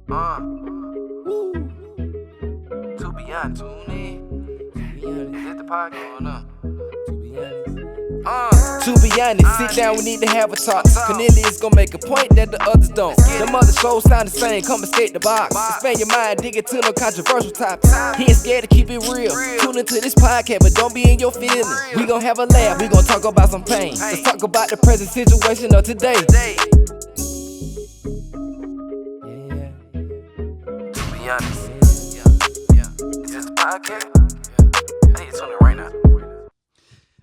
To be honest, is the pod going up? To be honest, sit down, we need to have a talk. Cornelius gon' make a point that the others don't. Them other shows sound the same, come escape the box. Expand your mind, dig into no controversial topics. He ain't scared to keep it real. Tune into this podcast, but don't be in your feelings. We gon' have a laugh, we gon' talk about some pain. Let's talk about the present situation of today. Yeah. To be honest, is this the podcast? I need to tune in right now.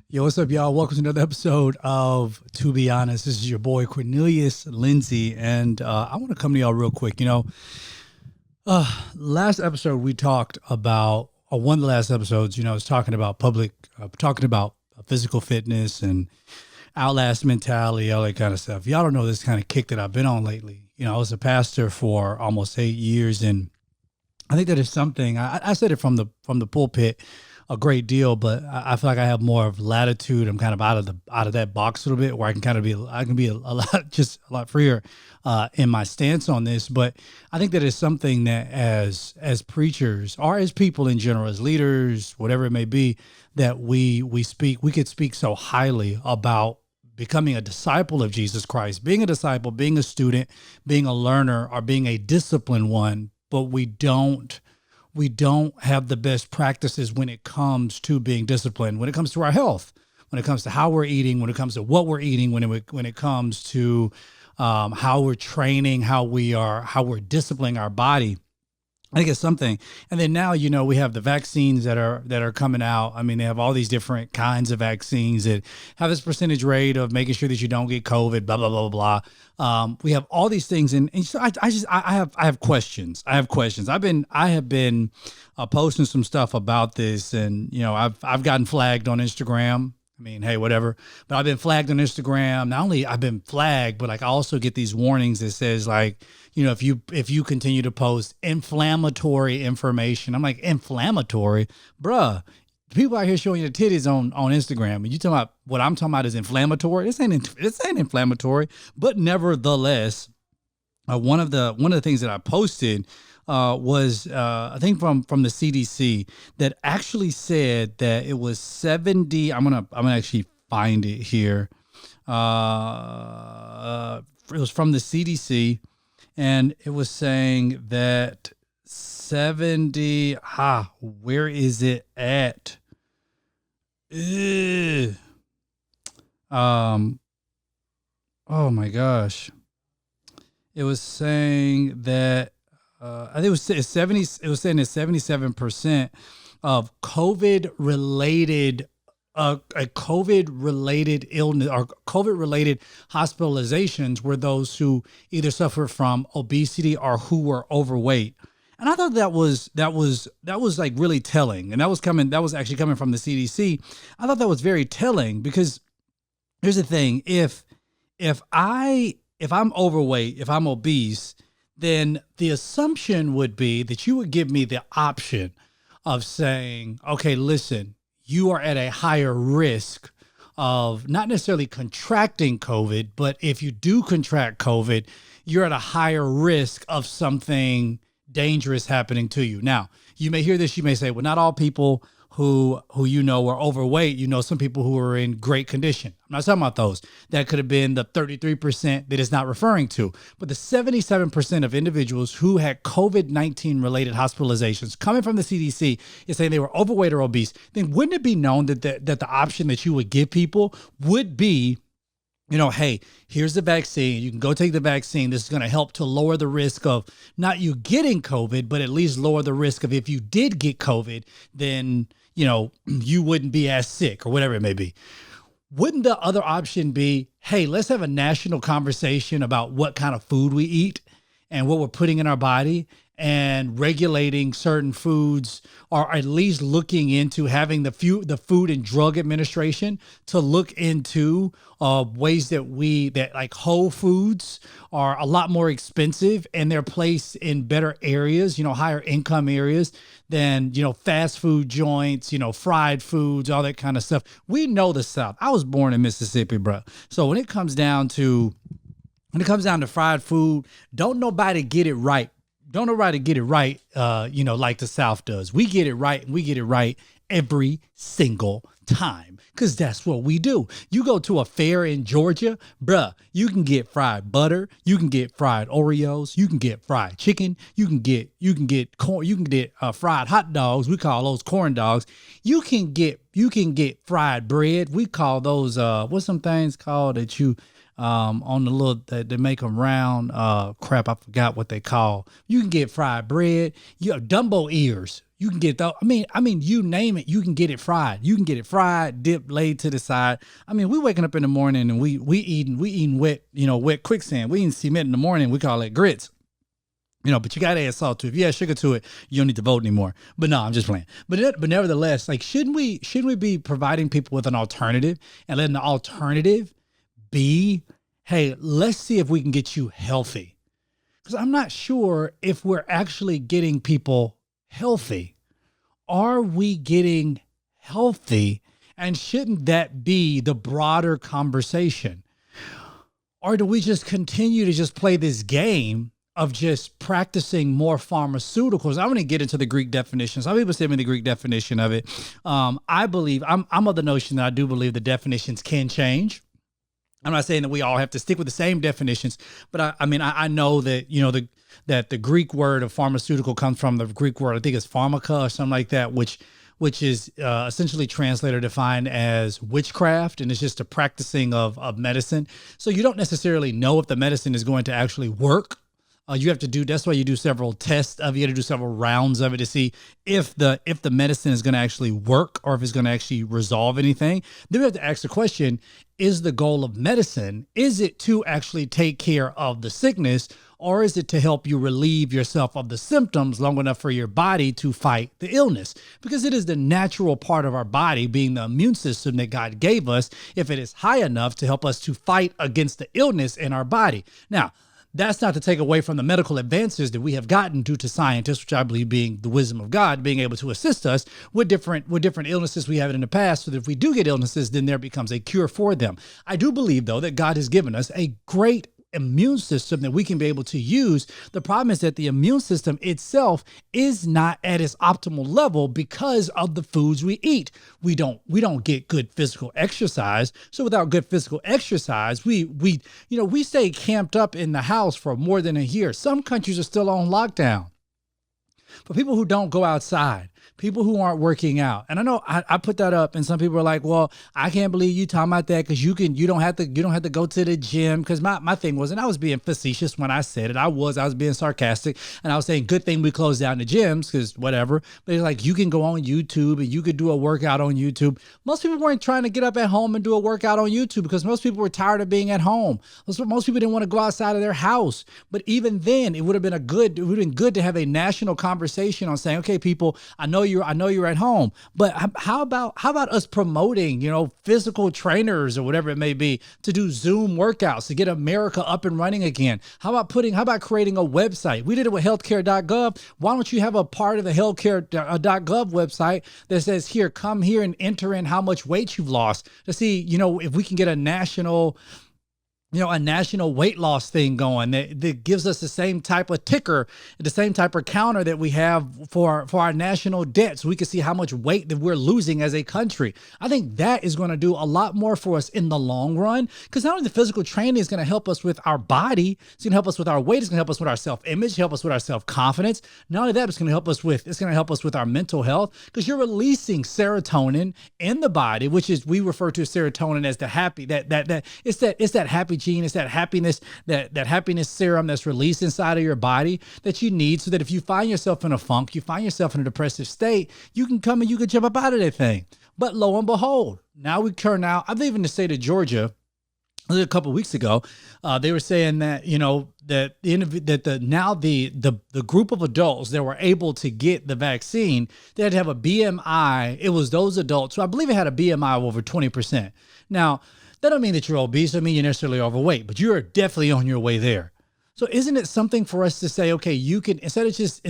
Yo, what's up, y'all? Welcome to another episode of To Be Honest. This is your boy, Cornelius, Lindsey, and I want to come to y'all real quick. Last episode we talked about, or one of the last episodes, was talking about physical fitness and outlast mentality, all that kind of stuff. Y'all don't know this kind of kick that I've been on lately. I was a pastor for almost 8 years, and I think that is something, I said it from the pulpit a great deal, but I feel like I have more of latitude. I'm kind of out of that box a little bit, where I can be a lot freer in my stance on this. But I think that is something that as preachers, or as people in general, as leaders, whatever it may be, that we could speak so highly about becoming a disciple of Jesus Christ, being a disciple, being a student, being a learner, or being a disciplined one, but we don't have the best practices when it comes to being disciplined, when it comes to our health, when it comes to how we're eating, when it comes to what we're eating, when it comes to how we're training, how we're disciplining our body. I think it's something. And then now, we have the vaccines that are coming out. I mean, they have all these different kinds of vaccines that have this percentage rate of making sure that you don't get COVID, blah, blah, blah, blah. We have all these things. And so I have questions. I have been posting some stuff about this, and, I've gotten flagged on Instagram. I mean, hey, whatever. But I've been flagged on Instagram. Not only I've been flagged, but I also get these warnings that says if you continue to post inflammatory information. I'm like, inflammatory? Bruh, people out here showing your titties on Instagram, and you talking about what I'm talking about is inflammatory? This ain't inflammatory. But nevertheless, one of the things that I posted was I think from the CDC that actually said that it was 70. I'm gonna actually find it here. It was from the CDC, and it was saying that 70. Where is it at? Ugh. Oh my gosh. It was saying that I think it was 70. It was saying that 77% of COVID-related COVID-related illness or COVID-related hospitalizations were those who either suffered from obesity or who were overweight. And I thought that was like really telling. And that was actually coming from the CDC. I thought that was very telling, because here's the thing: if I'm overweight, if I'm obese, then the assumption would be that you would give me the option of saying, okay, listen, you are at a higher risk of not necessarily contracting COVID, but if you do contract COVID, you're at a higher risk of something dangerous happening to you. Now, you may hear this, you may say, well, not all people who are overweight, some people who are in great condition. I'm not talking about those. That could have been the 33% that it's not referring to. But the 77% of individuals who had COVID-19 related hospitalizations coming from the CDC is saying they were overweight or obese. Then wouldn't it be known that the option that you would give people would be, hey, here's the vaccine. You can go take the vaccine. This is going to help to lower the risk of not you getting COVID, but at least lower the risk of if you did get COVID, then, you wouldn't be as sick or whatever it may be. Wouldn't the other option be, hey, let's have a national conversation about what kind of food we eat and what we're putting in our body, and regulating certain foods, or at least looking into having the Food and Drug Administration to look into ways that like whole foods are a lot more expensive and they're placed in better areas, higher income areas than, fast food joints, fried foods, all that kind of stuff. We know the South. I was born in Mississippi, bro. So when it comes down to fried food, don't nobody get it right don't nobody get it right, like the South does. We get it right, and we get it right every single time, because that's what we do. You go to a fair in Georgia, bruh, you can get fried butter, you can get fried Oreos, you can get fried chicken, you can get corn, you can get fried hot dogs. We call those corn dogs. You can get fried bread. We call those what's some things called that you on the little that they make them round. Crap, I forgot what they call. You can get fried bread. You have Dumbo ears. You can get those. I mean, you name it, you can get it fried. You can get it fried, dipped, laid to the side. I mean, we waking up in the morning and we eating wet, wet quicksand. We eating cement in the morning. We call it grits. But you got to add salt to it. If you add sugar to it, you don't need to vote anymore. But no, I'm just playing. But nevertheless, like, shouldn't we be providing people with an alternative and letting the alternative be, hey, let's see if we can get you healthy? Because I'm not sure if we're actually getting people healthy. Are we getting healthy? And shouldn't that be the broader conversation? Or do we just continue to just play this game of just practicing more pharmaceuticals? I want to get into the Greek definition. Some people send me the Greek definition of it. I believe, I'm of the notion that I do believe the definitions can change. I'm not saying that we all have to stick with the same definitions, but I know that, that the Greek word of pharmaceutical comes from the Greek word, I think it's pharmaca or something like that, which is essentially translated or defined as witchcraft, and it's just a practicing of medicine. So you don't necessarily know if the medicine is going to actually work. You have to do, that's why you do several tests of it. You got to do several rounds of it to see if the medicine is going to actually work or if it's going to actually resolve anything. Then we have to ask the question, is the goal of medicine, is it to actually take care of the sickness, or is it to help you relieve yourself of the symptoms long enough for your body to fight the illness? Because it is the natural part of our body, being the immune system that God gave us, if it is high enough to help us to fight against the illness in our body. Now, that's not to take away from the medical advances that we have gotten due to scientists, which I believe being the wisdom of God, being able to assist us with different illnesses we have in the past, so that if we do get illnesses, then there becomes a cure for them. I do believe, though, that God has given us a great immune system that we can be able to use. The problem is that the immune system itself is not at its optimal level because of the foods we eat. We don't get good physical exercise. So without good physical exercise, we stay camped up in the house for more than a year. Some countries are still on lockdown. For people who don't go outside, people who aren't working out. And I know I put that up, and some people are like, well, I can't believe you talking about that, because you don't have to go to the gym. Because my thing was, and I was being facetious when I said it. I was being sarcastic, and I was saying, good thing we closed down the gyms, because whatever. But it's like, you can go on YouTube and you could do a workout on YouTube. Most people weren't trying to get up at home and do a workout on YouTube, because most people were tired of being at home. Most people didn't want to go outside of their house. But even then, it would have been good to have a national conversation on saying, okay, people, I know you're at home, but how about us promoting, physical trainers or whatever it may be, to do Zoom workouts to get America up and running again? How about creating a website? We did it with healthcare.gov. Why don't you have a part of the healthcare.gov website that says, here, come here and enter in how much weight you've lost, to see, if we can get a national weight loss thing going that gives us the same type of ticker, the same type of counter that we have for our national debt, so we can see how much weight that we're losing as a country. I think that is going to do a lot more for us in the long run, because not only the physical training is going to help us with our body, it's going to help us with our weight, it's going to help us with our self-image, help us with our self-confidence. Not only that, it's going to help us with our mental health, because you're releasing serotonin in the body, which is, we refer to serotonin as the happy, it's that happy gene, it's that happiness serum that's released inside of your body that you need, so that if you find yourself in a funk, you find yourself in a depressive state, you can come and you can jump up out of that thing. But lo and behold, now we turn out, I believe in the state of Georgia, a couple of weeks ago, they were saying that, the group of adults that were able to get the vaccine, they had to have a BMI. It was those adults who I believe it had a BMI of over 20%. Now, that don't mean that you're obese. It doesn't mean you're necessarily overweight, but you're definitely on your way there. So isn't it something for us to say, okay, you can, instead of just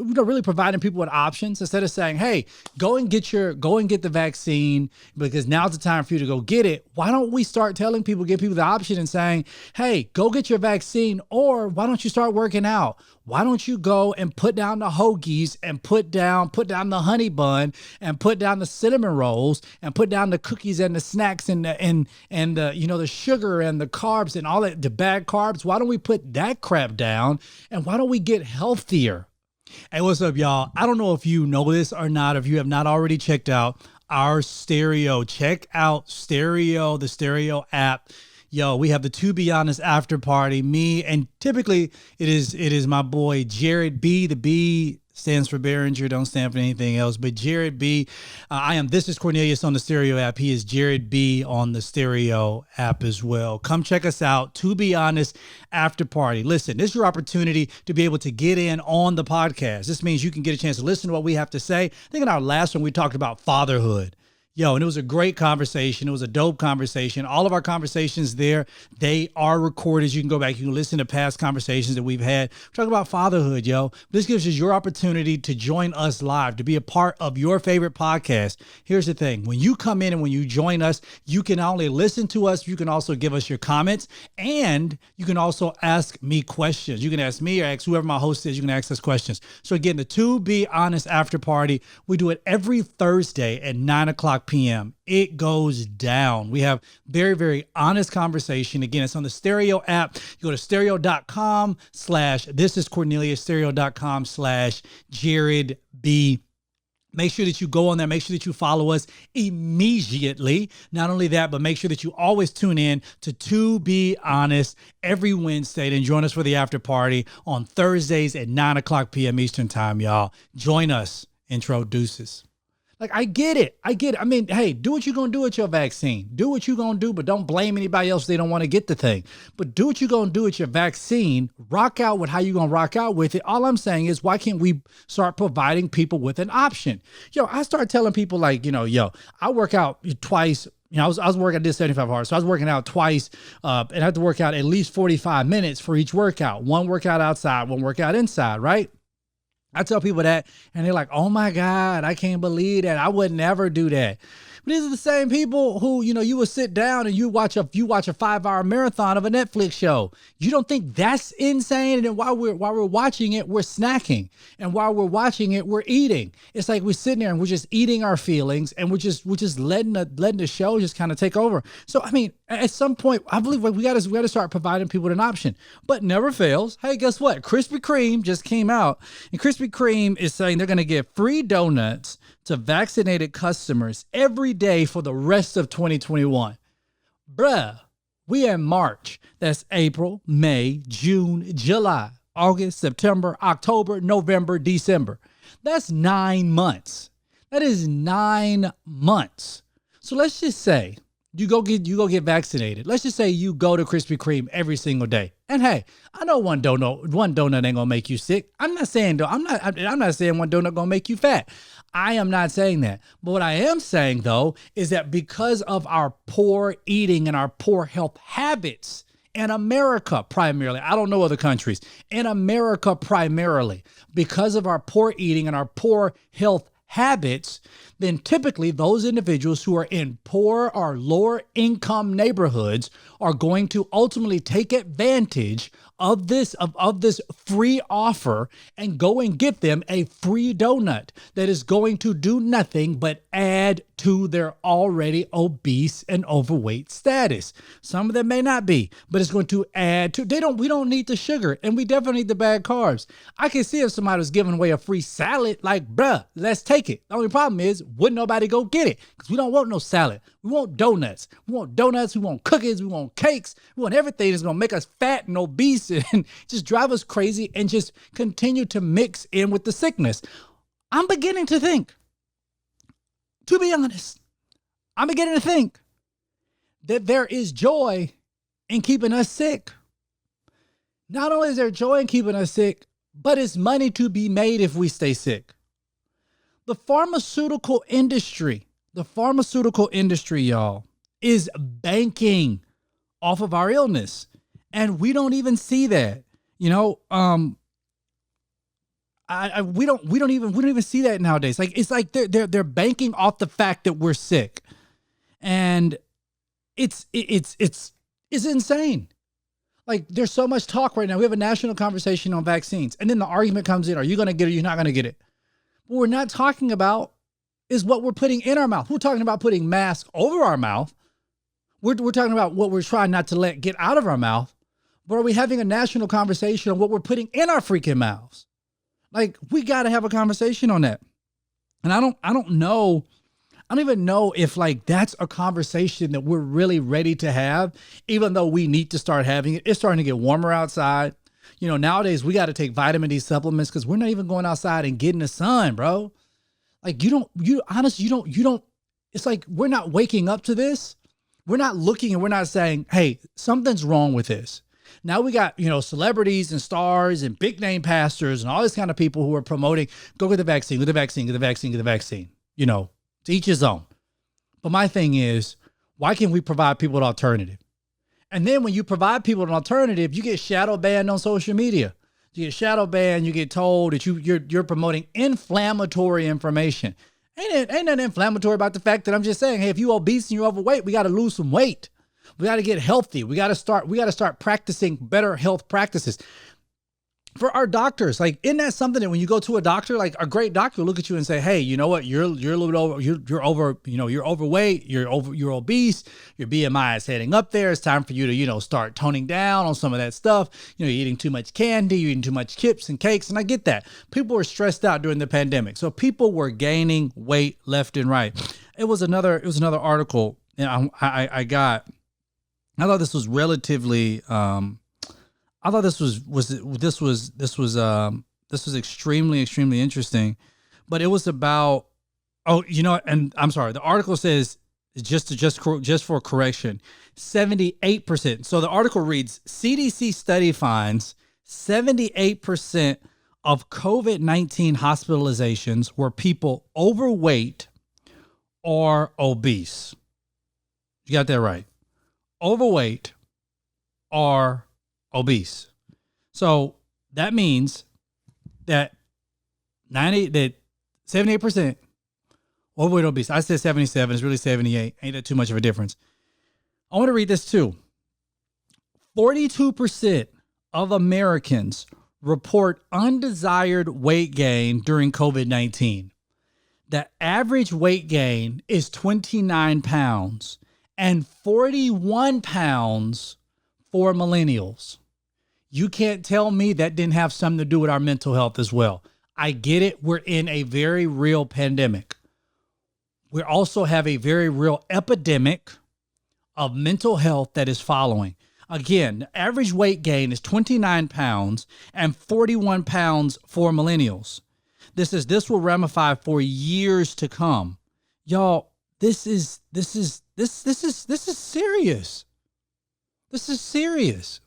really providing people with options, instead of saying, hey, go and get the vaccine because now's the time for you to go get it. Why don't we start telling people, give people the option and saying, hey, go get your vaccine, or why don't you start working out? Why don't you go and put down the hoagies and put down the honey bun and put down the cinnamon rolls and put down the cookies and the snacks and the sugar and the carbs and all that, the bad carbs? Why don't we put that crap down, and why don't we get healthier? Hey, what's up, y'all? I don't know if you know this or not. If you have not already checked out our stereo, check out the stereo app. Yo, we have the To Be Honest after party. Me, and typically it is my boy Jared B. The B stands for Behringer, don't stand for anything else. But Jared B. This is Cornelius on the stereo app. He is Jared B. on the stereo app as well. Come check us out. To Be Honest after party. Listen, this is your opportunity to be able to get in on the podcast. This means you can get a chance to listen to what we have to say. I think in our last one, we talked about fatherhood. Yo, and it was a great conversation. It was a dope conversation. All of our conversations there, they are recorded. You can go back, you can listen to past conversations that we've had. We're talking about fatherhood, yo. This gives us your opportunity to join us live, to be a part of your favorite podcast. Here's the thing. When you come in and when you join us, you can not only listen to us, you can also give us your comments, and you can also ask me questions. You can ask me or ask whoever my host is. You can ask us questions. So again, the To Be Honest after party, we do it every Thursday at 9:00 p.m. It goes down. We have very, very honest conversation. Again, it's on the stereo app. You go to stereo.com/this is Cornelius, stereo.com/Jared B. Make sure that you go on there. Make sure that you follow us immediately. Not only that, but make sure that you always tune in to Be Honest every Wednesday and join us for the after party on Thursdays at 9:00 p.m. Eastern time, y'all. Join us. Intro deuces. Like, I get it. I mean, hey, do what you're going to do with your vaccine. Do what you're going to do, but don't blame anybody else if they don't want to get the thing. But do what you're going to do with your vaccine. Rock out with how you're going to rock out with it. All I'm saying is, why can't we start providing people with an option? Yo, I start telling people like, I work out twice. I was working, I did 75 hard. So I was working out twice and I had to work out at least 45 minutes for each workout. One workout outside, one workout inside, right? I tell people that and they're like, oh my God, I can't believe that. I would never do that. But these are the same people who, you would sit down and you watch a 5-hour marathon of a Netflix show. You don't think that's insane? And then while we're watching it, we're snacking. And while we're watching it, we're eating. It's like we're sitting there and we're just eating our feelings and we're just letting the show just kind of take over. So, I mean, at some point, I believe we got to start providing people with an option. But never fails. Hey, guess what? Krispy Kreme just came out, and Krispy Kreme is saying they're going to give free donuts to vaccinated customers every day for the rest of 2021. Bruh, we in March. That's April, May, June, July, August, September, October, November, December. That's 9 months. That is 9 months. So let's just say you go get vaccinated. Let's just say you go to Krispy Kreme every single day. And hey, I know one donut ain't gonna make you sick. I'm not saying one donut gonna make you fat. I am not saying that. But what I am saying, though, is that because of our poor eating and our poor health habits in America primarily, I don't know other countries, in America primarily, because of our poor eating and our poor health habits, then typically those individuals who are in poor or lower income neighborhoods are going to ultimately take advantage of this free offer and go and get them a free donut that is going to do nothing but add to their already obese and overweight status. Some of them may not be, but it's going to add to, we don't need the sugar, and we definitely need the bad carbs. I can see if somebody was giving away a free salad, like, bruh, let's take it. The only problem is, wouldn't nobody go get it? Because we don't want no salad. We want donuts. We want cookies, we want cakes, we want everything that's going to make us fat and obese and just drive us crazy and just continue to mix in with the sickness. I'm beginning to think, to be honest, I'm beginning to think that there is joy in keeping us sick. Not only is there joy in keeping us sick, but it's money to be made if we stay sick. The pharmaceutical industry, y'all, is banking off of our illness. And we don't even see that, you know. We don't even see that nowadays. Like, it's like they're banking off the fact that we're sick, and it's insane. Like, there's so much talk right now. We have a national conversation on vaccines, and then the argument comes in: are you going to get it? You're not going to get it. What we're not talking about is what we're putting in our mouth. We're talking about putting masks over our mouth. We're talking about what we're trying not to let get out of our mouth. But are we having a national conversation on what we're putting in our freaking mouths? Like, we got to have a conversation on that. And I don't know. I don't even know if, like, that's a conversation that we're really ready to have, even though we need to start having it. It's starting to get warmer outside. You know, nowadays we got to take vitamin D supplements because we're not even going outside and getting the sun, bro. Like, honestly, you don't, it's like, we're not waking up to this. We're not looking and we're not saying, hey, something's wrong with this. Now we got, you know, celebrities and stars and big name pastors and all these kind of people who are promoting, go get the vaccine, get the vaccine, get the vaccine, get the vaccine, you know, to each his own. But my thing is, why can't we provide people an alternative? And then when you provide people an alternative, you get shadow banned on social media. You get shadow banned, you get told that you're promoting inflammatory information. Ain't nothing inflammatory about the fact that I'm just saying, hey, if you're obese and you're overweight, we got to lose some weight. We got to get healthy. We got to start practicing better health practices. For our doctors, like, isn't that something that when you go to a doctor, like a great doctor will look at you and say, hey, you know what? You're a little bit over, you're over, you know, you're overweight, you're obese, your BMI is heading up there. It's time for you to, you know, start toning down on some of that stuff. You know, you're eating too much candy, you're eating too much chips and cakes. And I get that. People were stressed out during the pandemic. So people were gaining weight left and right. It was another article, and I thought this was relatively, I thought this was extremely interesting, but it was about, oh, you know, and I'm sorry, the article says, just for correction, 78%. So the article reads, CDC study finds 78% of COVID-19 hospitalizations were people overweight or obese. You got that right. Overweight or obese. So that means that 78% overweight obese. I said 77, it's really 78. Ain't that too much of a difference? I want to read this too. 42% of Americans report undesired weight gain during COVID-19. The average weight gain is 29 pounds and 41 pounds for millennials. You can't tell me that didn't have something to do with our mental health as well. I get it. We're in a very real pandemic. We also have a very real epidemic of mental health that is following. Again, the average weight gain is 29 pounds and 41 pounds for millennials. This will ramify for years to come. Y'all, this is serious. This is serious.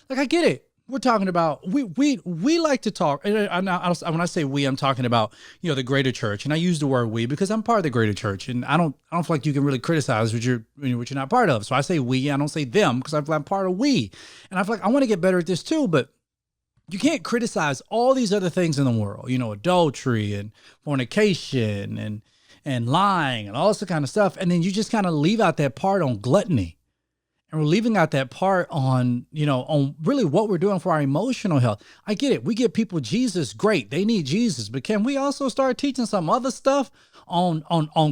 Like, I get it. We're talking about, we like to talk, and when I say we, I'm talking about, you know, the greater church. And I use the word we because I'm part of the greater church, and I don't feel like you can really criticize what you're not part of. So I say we, I don't say them, because I'm part of we. And I feel like I want to get better at this too, but you can't criticize all these other things in the world, you know, adultery and fornication and lying and all this kind of stuff. And then you just kind of leave out that part on gluttony. And we're leaving out that part on, you know, on really what we're doing for our emotional health. I get it. We give people Jesus, great. They need Jesus. But can we also start teaching some other stuff on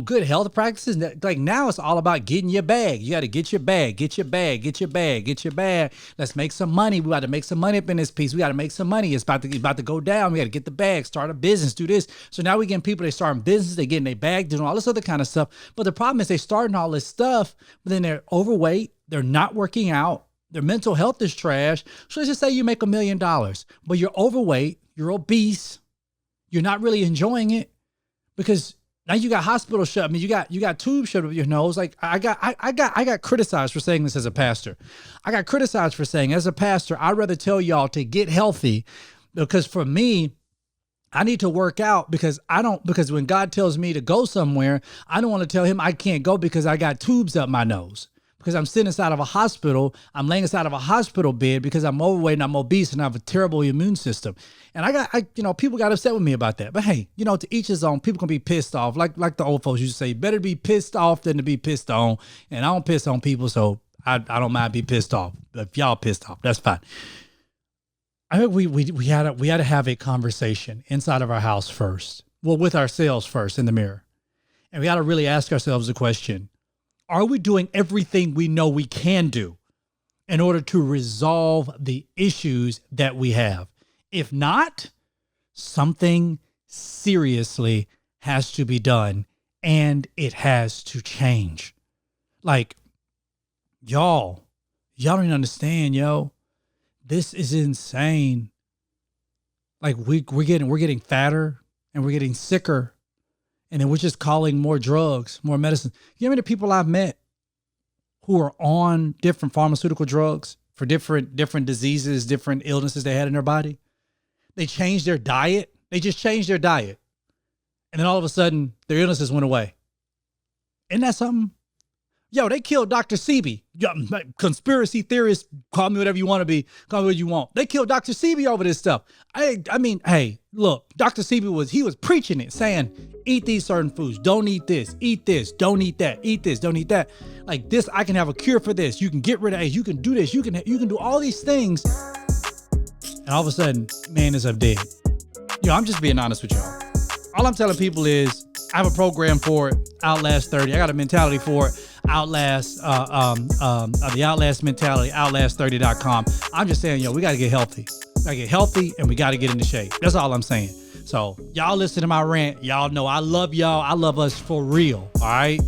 good health practices? Like, now it's all about getting your bag. You got to get your bag, get your bag, get your bag, get your bag. Let's make some money. We got to make some money up in this piece. We got to make some money. It's about to go down. We got to get the bag, start a business, do this. So now we're getting people, they starting business, they getting their bag, doing all this other kind of stuff. But the problem is they starting all this stuff, but then they're overweight. They're not working out. Their mental health is trash. So let's just say you make $1 million, but you're overweight, you're obese, you're not really enjoying it because now you got hospital shut. I mean, you got tubes shoved up your nose. Like, I got criticized for saying this as a pastor. I got criticized for saying, as a pastor, I'd rather tell y'all to get healthy, because for me, I need to work out because when God tells me to go somewhere, I don't want to tell him I can't go because I got tubes up my nose. because I'm sitting inside of a hospital. I'm laying inside of a hospital bed because I'm overweight and I'm obese and I have a terrible immune system. And people got upset with me about that. But hey, to each his own. People can be pissed off. Like the old folks used to say, better be pissed off than to be pissed on. And I don't piss on people, so I don't mind being pissed off. If y'all pissed off, that's fine. I think we had to have a conversation inside of our house first. Well, with ourselves first in the mirror. And we got to really ask ourselves the question, are we doing everything we know we can do in order to resolve the issues that we have? If not, something seriously has to be done and it has to change. Like, y'all don't even understand, yo. This is insane. Like we're getting fatter and we're getting sicker. And then we're just calling more drugs, more medicine. You know how many people I've met who are on different pharmaceutical drugs for different diseases, different illnesses they had in their body? They changed their diet. They just changed their diet. And then all of a sudden, their illnesses went away. Isn't that something? Yo, they killed Dr. Sebi. Conspiracy theorists, call me whatever you want to be. Call me what you want. They killed Dr. Sebi over this stuff. I mean, hey, look, Dr. Sebi was preaching it, saying, eat these certain foods. Don't eat this. Eat this. Don't eat that. Eat this. Don't eat that. Like this, I can have a cure for this. You can get rid of AIDS. You can do this. You can do all these things. And all of a sudden, man is up dead. I'm just being honest with y'all. All I'm telling people is, I have a program for it, Outlast 30. I got a mentality for it, Outlast, the Outlast mentality, outlast30.com. I'm just saying, we got to get healthy. We got to get healthy and we got to get into shape. That's all I'm saying. So y'all listen to my rant. Y'all know I love y'all. I love us for real. All right.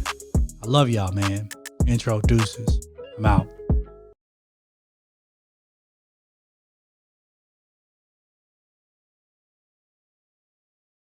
I love y'all, man. Intro deuces. I'm out.